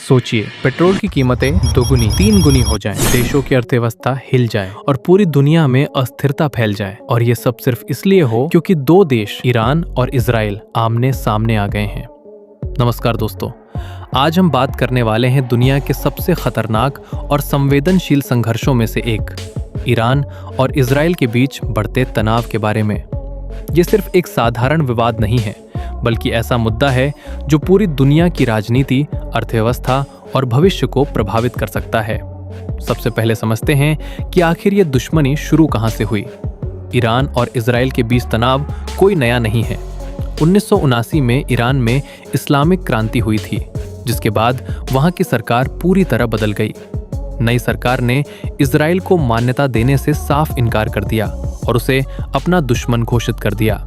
सोचिए, पेट्रोल की कीमतें दोगुनी तीन गुनी हो जाएं, देशों की अर्थव्यवस्था हिल जाए और पूरी दुनिया में अस्थिरता फैल जाए। और ये सब सिर्फ इसलिए हो क्योंकि दो देश ईरान और इजराइल आमने सामने आ गए हैं। नमस्कार दोस्तों, आज हम बात करने वाले हैं दुनिया के सबसे खतरनाक और संवेदनशील संघर्षों में से एक, ईरान और इजराइल के बीच बढ़ते तनाव के बारे में। ये सिर्फ एक साधारण विवाद नहीं है, बल्कि ऐसा मुद्दा है जो पूरी दुनिया की राजनीति, अर्थव्यवस्था और भविष्य को प्रभावित कर सकता है। सबसे पहले समझते हैं कि आखिर ये दुश्मनी शुरू कहां से हुई। ईरान और इजराइल के बीच तनाव कोई नया नहीं है। 1979 में ईरान में इस्लामिक क्रांति हुई थी, जिसके बाद वहां की सरकार पूरी तरह बदल गई। नई सरकार ने इजराइल को मान्यता देने से साफ इनकार कर दिया और उसे अपना दुश्मन घोषित कर दिया।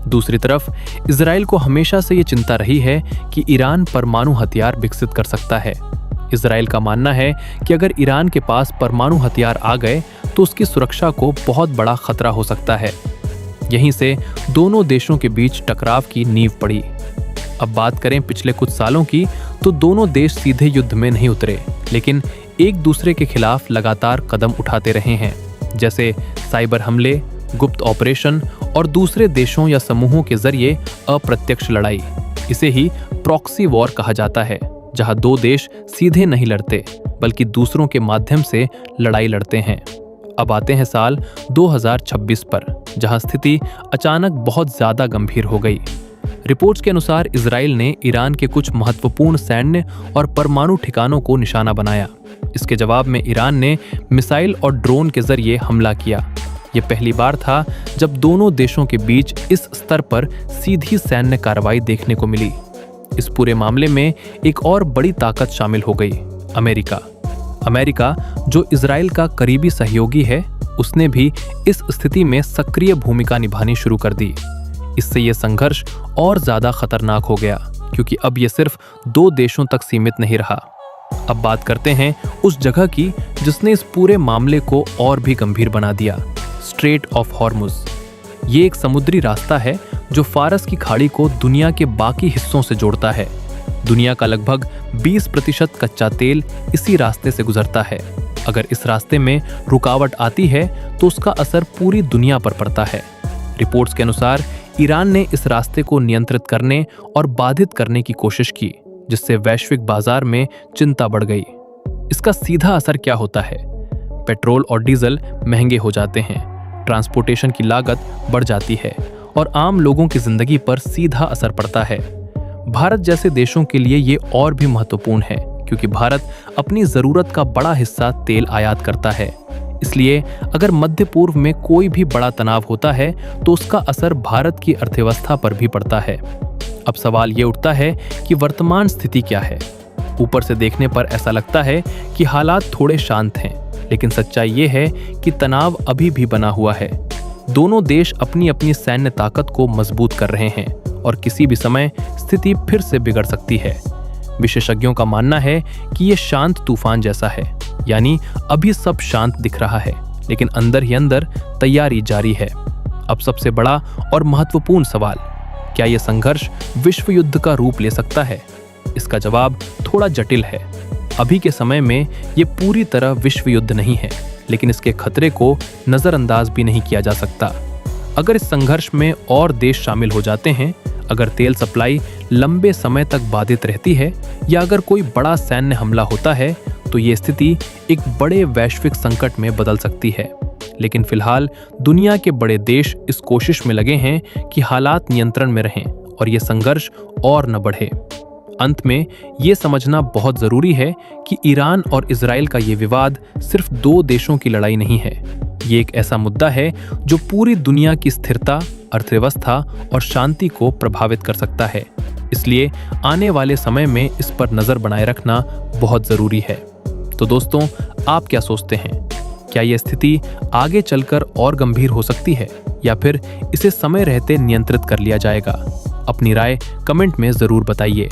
दूसरी तरफ इजराइल को हमेशा से ये चिंता रही है कि ईरान परमाणु हथियार विकसित कर सकता है। इजराइल का मानना है कि अगर ईरान के पास परमाणु हथियार आ गए तो उसकी सुरक्षा को बहुत बड़ा खतरा हो सकता है। यहीं से दोनों देशों के बीच टकराव की नींव पड़ी। अब बात करें पिछले कुछ सालों की, तो दोनों देश सीधे युद्ध में नहीं उतरे, लेकिन एक दूसरे के खिलाफ लगातार कदम उठाते रहे हैं, जैसे साइबर हमले, गुप्त ऑपरेशन और दूसरे देशों या समूहों के जरिए अप्रत्यक्ष लड़ाई। इसे ही प्रॉक्सी वॉर कहा जाता है, जहां दो देश सीधे नहीं लड़ते बल्कि दूसरों के माध्यम से लड़ाई लड़ते हैं। अब आते हैं साल 2026 पर, जहां स्थिति अचानक बहुत ज्यादा गंभीर हो गई। रिपोर्ट्स के अनुसार इजराइल ने ईरान के कुछ महत्वपूर्ण सैन्य और परमाणु ठिकानों को निशाना बनाया। इसके जवाब में ईरान ने मिसाइल और ड्रोन के जरिए हमला किया। ये पहली बार था जब दोनों देशों के बीच इस स्तर पर सीधी सैन्य कार्रवाई देखने को मिली। इस पूरे मामले में एक और बड़ी ताकत शामिल हो गई, अमेरिका, जो इजराइल का करीबी सहयोगी है, उसने भी इस स्थिति में सक्रिय भूमिका निभानी शुरू कर दी। इससे ये संघर्ष और ज्यादा खतरनाक हो गया, क्योंकि अब ये सिर्फ दो देशों तक सीमित नहीं रहा। अब बात करते हैं उस जगह की जिसने इस पूरे मामले को और भी गंभीर बना दिया, स्ट्रेट ऑफ हॉर्मुज। ये एक समुद्री रास्ता है जो फारस की खाड़ी को दुनिया के बाकी हिस्सों से जोड़ता है। दुनिया का लगभग 20% कच्चा तेल इसी रास्ते से गुजरता है। अगर इस रास्ते में रुकावट आती है तो उसका असर पूरी दुनिया पर पड़ता है। रिपोर्ट्स के अनुसार ईरान ने इस रास्ते को नियंत्रित करने और बाधित करने की कोशिश की, जिससे वैश्विक बाजार में चिंता बढ़ गई। इसका सीधा असर क्या होता है? पेट्रोल और डीजल महंगे हो जाते हैं, ट्रांसपोर्टेशन की लागत बढ़ जाती है और आम लोगों की जिंदगी पर सीधा असर पड़ता है। भारत जैसे देशों के लिए ये और भी महत्वपूर्ण है, क्योंकि भारत अपनी जरूरत का बड़ा हिस्सा तेल आयात करता है। इसलिए अगर मध्य पूर्व में कोई भी बड़ा तनाव होता है तो उसका असर भारत की अर्थव्यवस्था पर भी पड़ता है। अब सवाल ये उठता है कि वर्तमान स्थिति क्या है? ऊपर से देखने पर ऐसा लगता है कि हालात थोड़े शांत हैं, लेकिन सच्चाई ये है कि तनाव अभी भी बना हुआ है। दोनों देश अपनी अपनी सैन्य ताकत को मजबूत कर रहे हैं और किसी भी समय स्थिति फिर से बिगड़ सकती है। विशेषज्ञों का मानना है कि ये शांत तूफान जैसा है, यानी अभी सब शांत दिख रहा है, लेकिन अंदर ही अंदर तैयारी जारी है। अब सबसे बड़ा और महत्वपूर्ण सवाल, क्या यह संघर्ष विश्व युद्ध का रूप ले सकता है? इसका जवाब थोड़ा जटिल है। अभी के समय में ये पूरी तरह विश्व युद्ध नहीं है, लेकिन इसके खतरे को नजरअंदाज भी नहीं किया जा सकता। अगर इस संघर्ष में और देश शामिल हो जाते हैं, अगर तेल सप्लाई लंबे समय तक बाधित रहती है, या अगर कोई बड़ा सैन्य हमला होता है, तो ये स्थिति एक बड़े वैश्विक संकट में बदल सकती है। लेकिन फिलहाल दुनिया के बड़े देश इस कोशिश में लगे हैं कि हालात नियंत्रण में रहें और ये संघर्ष और न बढ़े। अंत में ये समझना बहुत जरूरी है कि ईरान और इजराइल का ये विवाद सिर्फ दो देशों की लड़ाई नहीं है। ये एक ऐसा मुद्दा है जो पूरी दुनिया की स्थिरता, अर्थव्यवस्था और शांति को प्रभावित कर सकता है। इसलिए आने वाले समय में इस पर नजर बनाए रखना बहुत जरूरी है। तो दोस्तों, आप क्या सोचते हैं? क्या यह स्थिति आगे चलकर और गंभीर हो सकती है, या फिर इसे समय रहते नियंत्रित कर लिया जाएगा? अपनी राय कमेंट में जरूर बताइए।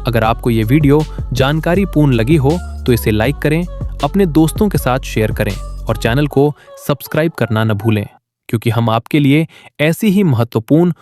अगर आपको ये वीडियो जानकारीपूर्ण लगी हो तो इसे लाइक करें, अपने दोस्तों के साथ शेयर करें और चैनल को सब्सक्राइब करना न भूलें, क्योंकि हम आपके लिए ऐसी ही महत्वपूर्ण